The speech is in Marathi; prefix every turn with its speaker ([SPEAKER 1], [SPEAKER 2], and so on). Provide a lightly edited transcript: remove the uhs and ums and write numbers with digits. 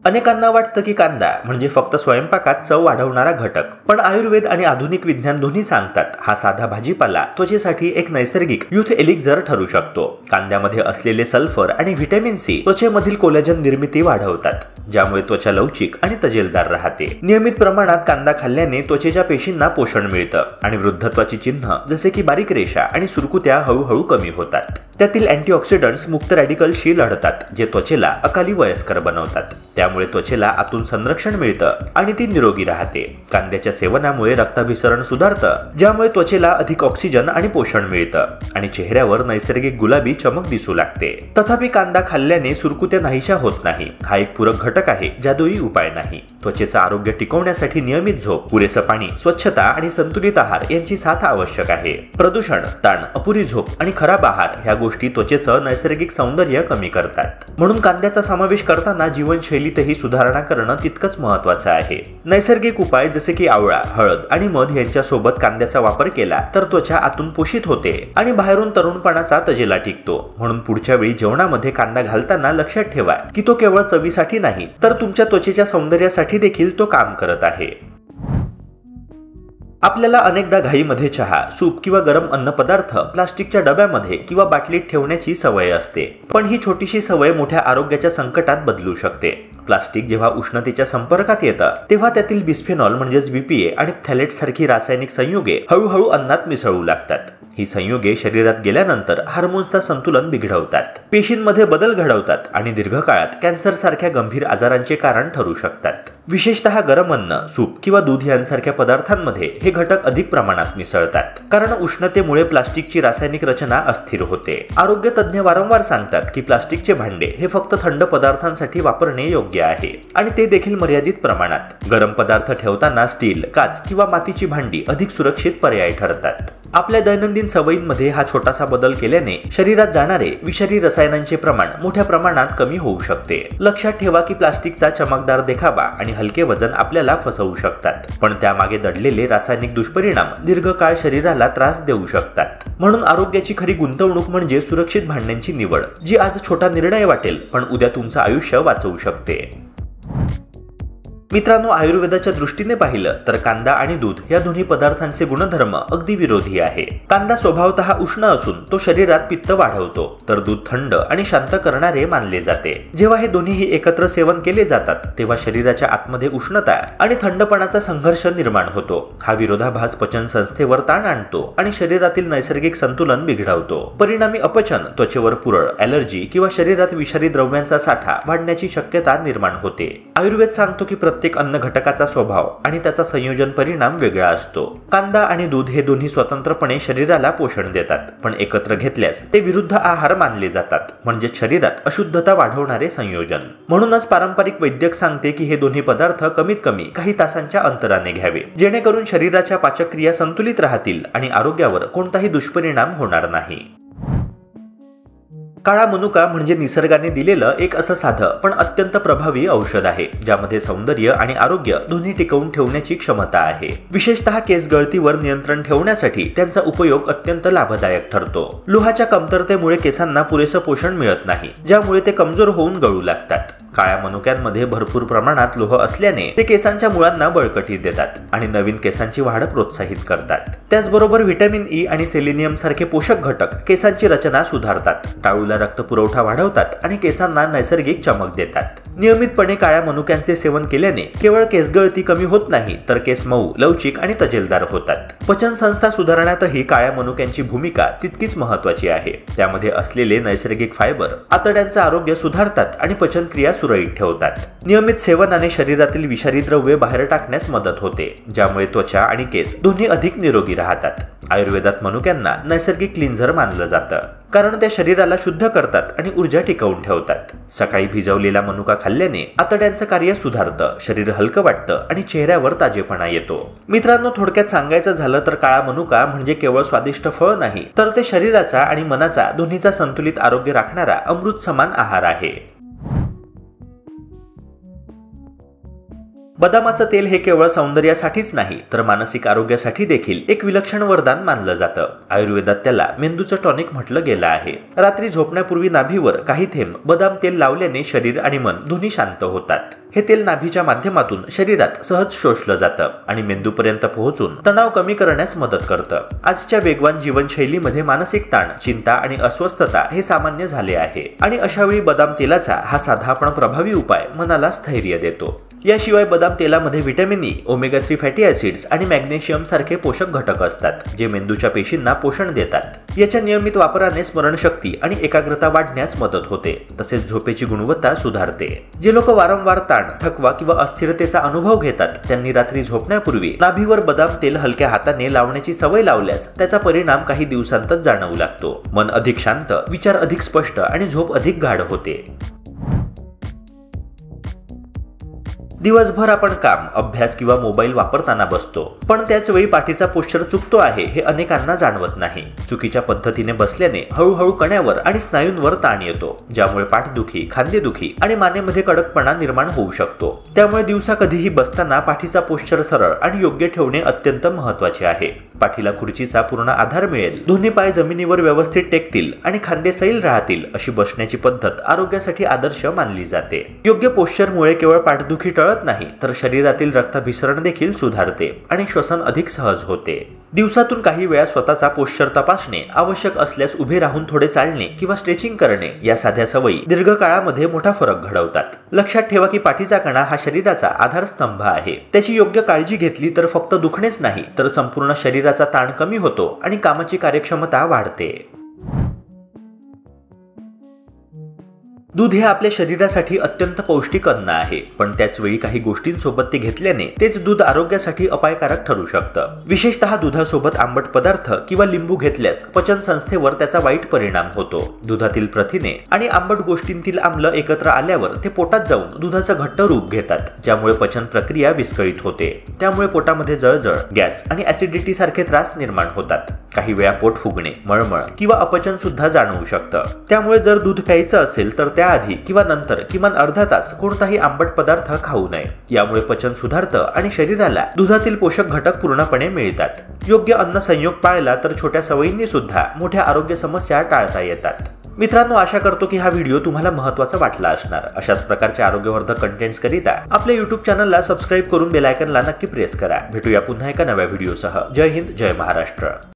[SPEAKER 1] अनेकांना वाटतं की कांदा म्हणजे फक्त स्वयंपाकात चव वाढवणारा घटक, पण आयुर्वेद आणि आधुनिक विज्ञान दोन्ही सांगतात हा साधा भाजीपाला त्वचेसाठी एक नैसर्गिक यूथ एलिक्झर ठरू शकतो। कांद्यामध्ये असलेले सल्फर आणि व्हिटॅमिन सी त्वचेमधील कोलॅजन निर्मिती वाढवतात, ज्यामुळे त्वचा लवचिक आणि तजेलदार राहते। नियमित प्रमाणात कांदा खाल्ल्याने त्वचेच्या पेशींना पोषण मिळतं आणि वृद्धत्वाची चिन्ह जसे की बारीक रेषा आणि सुरकुत्या हळूहळू कमी होतात। त्यातील अँटीऑक्सिडंट्स मुक्त रॅडिकल्सशी लढतात, जे त्वचेला अकाली वयस्कर बनवतात। त्यामुळे त्वचेला आतून संरक्षण मिळतं आणि ती निरोगी राहते। कांद्याच्या सेवनामुळे रक्ताभिसरण सुधारतं, ज्यामुळे त्वचेला अधिक ऑक्सिजन आणि पोषण मिळतं आणि चेहऱ्यावर नैसर्गिक गुलाबी चमक दिसू लागते। तथापि कांदा खाल्ल्याने सुरकुत्या नाहीशा होत नाही। हा एक पूरक घटक आहे, जादुई उपाय नाही। त्वचेचं आरोग्य टिकवण्यासाठी नियमित झोप, पुरेसं पाणी, स्वच्छता आणि संतुलित आहार यांची साथ आवश्यक आहे। प्रदूषण, ताण, अपुरी झोप आणि खराब आहार ह्या गोष्टी त्वचेचं नैसर्गिक सौंदर्य कमी करतात। म्हणून कांद्याचा समावेश करताना जीवनशैलीतही सुधारणा करणं तितकंच महत्त्वाचं आहे। नैसर्गिक उपाय जसे की आवळा, हळद आणि मध यांच्यासोबत कांद्याचा वापर केला तर त्वचा आतून पोषित होते आणि बाहेरून तरुणपणाचा तजेला टिकतो। म्हणून पुढच्या वेळी जेवणामध्ये कांदा घालताना लक्षात ठेवा की तो केवळ चवीसाठी नाही तर तुमच्या त्वचेच्या सौंदर्यासाठी देखील तो काम करत आहे। आपल्याला अनेकदा घाईमध्ये चहा, सूप किंवा गरम अन्नपदार्थ प्लास्टिकच्या डब्यामध्ये किंवा बाटलीत ठेवण्याची सवय असते, पण ही छोटीशी सवय मोठ्या आरोग्याच्या संकटात बदलू शकते। प्लास्टिक जेव्हा उष्णतेच्या संपर्कात येतं तेव्हा त्यातील बिस्फेनॉल म्हणजेच BPA आणि थॅलेट्स सारखी रासायनिक संयुगे हळूहळू अन्नात मिसळू लागतात। ही संयुगे शरीरात गेल्यानंतर हार्मोन्सचं संतुलन बिघडवतात, पेशींमध्ये बदल घडवतात आणि दीर्घकाळात कॅन्सर सारख्या गंभीर आजारांचे कारण ठरू शकतात। विशेषतः गरम अन्न, सूप किंवा दूध यांसारख्या पदार्थांमध्ये हे घटक अधिक प्रमाणात मिसळतात, कारण उष्णतेमुळे प्लास्टिकची रासायनिक रचना अस्थिर होते। आरोग्य तज्ञ वारंवार सांगतात की प्लास्टिकचे भांडे हे फक्त थंड पदार्थांसाठी वापरणे योग्य आहे आणि ते देखील मर्यादित प्रमाणात। गरम पदार्थ ठेवताना स्टील, काच किंवा मातीची भांडी अधिक सुरक्षित पर्याय ठरतात। आपल्या दैनंदिन सवयींमध्ये हा छोटासा बदल केल्याने शरीरात जाणारे विषारी रसायनांचे प्रमाण मोठ्या प्रमाणात कमी होऊ शकते। लक्षात ठेवा की प्लास्टिकचा चमकदार देखावा आणि हलके वजन आपल्याला फसवू शकतात, पण त्यामागे दडलेले रासायनिक दुष्परिणाम दीर्घकाळ शरीराला त्रास देऊ शकतात। म्हणून आरोग्याची खरी गुंतवणूक म्हणजे सुरक्षित भांड्यांची निवड, जी आज छोटा निर्णय वाटेल पण उद्या तुमचं आयुष्य वाचवू शकते। मित्रांनो, आयुर्वेदाच्या दृष्टीने पाहिलं तर कांदा आणि दूध या दोन्ही पदार्थांचे गुणधर्म अगदी विरोधी आहे। कांदा स्वभावतः उष्ण असून तो शरीरात पित्त वाढवतो, तर दूध थंड आणि शांत करणारे मानले जाते। जेव्हा हे दोन्हीही एकत्र सेवन केले जातात तेव्हा शरीराच्या आतमध्ये उष्णता आणि थंडपणाचा संघर्ष निर्माण होतो। हा विरोधाभास पचन संस्थेवर ताण आणतो आणि शरीरातील नैसर्गिक संतुलन बिघडवतो। परिणामी अपचन, त्वचेवर पुरळ, ॲलर्जी किंवा शरीरात विषारी द्रव्यांचा साठा वाढण्याची शक्यता निर्माण होते। आयुर्वेद सांगतो की प्रत्येक अन्न घटकाचा स्वभाव आणि त्याचा संयोजन परिणाम वेगळा असतो। कांदा आणि दूध हे दोन्ही स्वतंत्रपणे शरीराला पोषण देतात, पण एकत्र घेतल्यास ते विरुद्ध आहार मानले जातात, म्हणजे शरीरात अशुद्धता वाढवणारे संयोजन। म्हणूनच पारंपरिक वैद्यक सांगते की हे दोन्ही पदार्थ कमीत कमी काही तासांच्या अंतराने घ्यावे, जेणेकरून शरीराच्या पाचक्रिया संतुलित राहतील आणि आरोग्यावर कोणताही दुष्परिणाम होणार नाही। काळा मनुका म्हणजे निसर्गाने दिलेलं एक असं साधं पण अत्यंत प्रभावी औषध आहे, ज्यामध्ये सौंदर्य आणि आरोग्य दोन्ही टिकवून ठेवण्याची क्षमता आहे। विशेषतः केस गळतीवर नियंत्रण ठेवण्यासाठी त्यांचा उपयोग अत्यंत लाभदायक ठरतो। लोहाच्या कमतरतेमुळे केसांना पुरेसं पोषण मिळत नाही, ज्यामुळे ते कमजोर होऊन गळू लागतात। काळ्या मनुक्यांमध्ये भरपूर प्रमाणात लोह असल्याने ते केसांच्या मुळांना बळकटी देतात आणि नवीन केसांची वाढ प्रोत्साहित करतात। त्याचबरोबर व्हिटॅमिन ई आणि सेलेनियम सारखे पोषक घटक केसांची रचना सुधारतात, टाळूला रक्तपुरवठा वाढवतात आणि केसांना नैसर्गिक चमक देतात। नियमितपणे काळ्या मनुक्यांचे सेवन केल्याने केवळ केसगळती कमी होत नाही, तर केस मऊ, लवचिक आणि तजेलदार होतात। पचन संस्था सुधारण्यातही काळ्या मनुक्यांची भूमिका तितकीच महत्त्वाची आहे। त्यामध्ये असलेले नैसर्गिक फायबर आतड्यांचं आरोग्य सुधारतात आणि पचनक्रिया सुरळीत ठेवतात। नियमित सेवनाने शरीरातील विषारी द्रव्ये बाहेर टाकण्यास मदत होते, ज्यामुळे त्वचा आणि केस दोन्ही अधिक निरोगी राहतात। आयुर्वेदात मनुक्यांना नैसर्गिक क्लिन्झर मानलं जातं, कारण ते शरीराला शुद्ध करतात आणि ऊर्जा टिकवून ठेवतात। सकाळी भिजवलेला मनुका खाल्ल्याने आतड्यांचं कार्य सुधारतं, शरीर हलकं वाटतं आणि चेहऱ्यावर ताजेपणा येतो। मित्रांनो, थोडक्यात सांगायचं झालं तर काळा मनुका म्हणजे केवळ स्वादिष्ट फळ नाही, तर ते शरीराचा आणि मनाचा दोन्हीचा संतुलित आरोग्य राखणारा अमृत समान आहार आहे। बदामाचं तेल हे केवळ सौंदर्यासाठीच नाही, तर मानसिक आरोग्यासाठी देखील एक विलक्षण वरदान मानलं जातं। आयुर्वेदात त्याला मेंदूचं टॉनिक म्हटलं गेलं आहे। रात्री झोपण्यापूर्वी नाभीवर काही थेंब बदाम तेल लावल्याने शरीर आणि मन दोन्ही शांत होतात। हे तेल नाभीच्या माध्यमातून शरीरात सहज शोषलं जातं आणि मेंदूपर्यंत पोहोचून तणाव कमी करण्यास मदत करतं. आजच्या वेगवान जीवनशैलीमध्ये मानसिक ताण, चिंता आणि अस्वस्थता हे सामान्य झाले आहे आणि अशा वेळी बदाम तेलाचा हा साधा पण प्रभावी उपाय मनाला स्थैर्य देतो. याशिवाय बदाम तेलामध्ये vitamin E, omega 3 fatty acids आणि मॅग्नेशियम सारखे पोषक घटक असतात, जे मेंदूच्या पेशींना पोषण देतात. याच्या नियमित वापराने स्मरणशक्ती आणि एकाग्रता वाढण्यास मदत होते, तसेच झोपेची गुणवत्ता सुधारते. जे लोक वारंवार ताण, थकवा किंवा अस्थिरतेचा अनुभव घेतात, त्यांनी रात्री झोपण्यापूर्वी नाभीवर बदाम तेल हलक्या हाताने लावण्याची सवय लावल्यास त्याचा परिणाम काही दिवसांतच जाणवू लागतो. मन अधिक शांत, विचार अधिक स्पष्ट आणि झोप अधिक गाढ होते. दिवसभर आपण काम, अभ्यास किंवा मोबाईल वापरताना बसतो, पण त्याच वेळी पाठीचा पोश्चर चुकतो आहे हे अनेकांना जाणवत नाही. चुकीच्या पद्धतीने बसल्याने हळूहळू कण्यावर आणि स्नायूंवर ताण येतो, ज्यामुळे पाठदुखी, खांदेदुखी आणि मानेमध्ये कडकपणा निर्माण होऊ शकतो. त्यामुळे दिवसा कधीही बसताना पाठीचा पोश्चर सरळ आणि योग्य ठेवणे अत्यंत महत्त्वाचे आहे. पाठीला खुर्चीचा पूर्ण आधार मिळेल, दोन्ही पाय जमिनीवर व्यवस्थित टेकतील आणि खांदे सैल राहतील अशी बसण्याची पद्धत आरोग्यासाठी आदर्श मानली जाते. योग्य पोश्चरमुळे केवळ पाठदुखी टळत नाही, तर शरीरातील रक्ताभिसरण देखील सुधारते आणि श्वसन अधिक सहज होते. दिवसातून काही वेळा स्वतःचा पोश्चर तपासणे, आवश्यक असल्यास उभे राहून थोडे चालणे किंवा स्ट्रेचिंग करणे या साध्या सवयी दीर्घकाळामध्ये मोठा फरक घडवतात. लक्षात ठेवा की पाठीचा कणा हा शरीराचा आधारस्तंभ आहे. त्याची योग्य काळजी घेतली तर फक्त दुखणेच नाही, तर संपूर्ण शरीराचा ताण कमी होतो आणि कामाची कार्यक्षमता वाढते. दूध हे आपल्या शरीरासाठी अत्यंत पौष्टिक अन्न आहे, पण त्याच वेळी काही गोष्टींसोबत ते घेतल्याने तेच दूध आरोग्यासाठी अपायकारक ठरू शकतं. विशेषतः दुधासोबत आंबट पदार्थ किंवा लिंबू घेतल्यास पचन संस्थेवर त्याचा वाईट परिणाम होतो. दुधातील प्रथिने आणि आंबट गोष्टींतील आम्ल एकत्र आल्यावर ते पोटात जाऊन दुधाचं घट्ट रूप घेतात, ज्यामुळे पचन प्रक्रिया विस्कळीत होते. त्यामुळे पोटामध्ये जळजळ, गॅस आणि ऍसिडिटी सारखे त्रास निर्माण होतात. काही वेळा पोट फुगणे, मळमळ किंवा अपचन सुद्धा जाणवू शकतं. त्यामुळे जर दूध प्यायचं असेल तर त्याआधी किंवा नंतर किमान अर्धा तास कोणताही आंबट पदार्थ खाऊ नये. यामुळे पचन सुधारतं आणि शरीराला दुधातील पोषक घटक पूर्णपणे मिळतात. योग्य अन्न संयोग पाळला तर छोट्या सवयींनी सुद्धा मोठ्या आरोग्य समस्या टाळता येतात. मित्रांनो, आशा करतो की हा व्हिडिओ तुम्हाला महत्त्वाचा वाटला असणार. अशाच प्रकारचे आरोग्यवर्धक कंटेंट्स करिता आपल्या YouTube चॅनलला सबस्क्राईब करून बेल आयकॉनला नक्की प्रेस करा. भेटूया पुन्हा एका नव्या व्हिडिओसह. जय हिंद, जय महाराष्ट्र.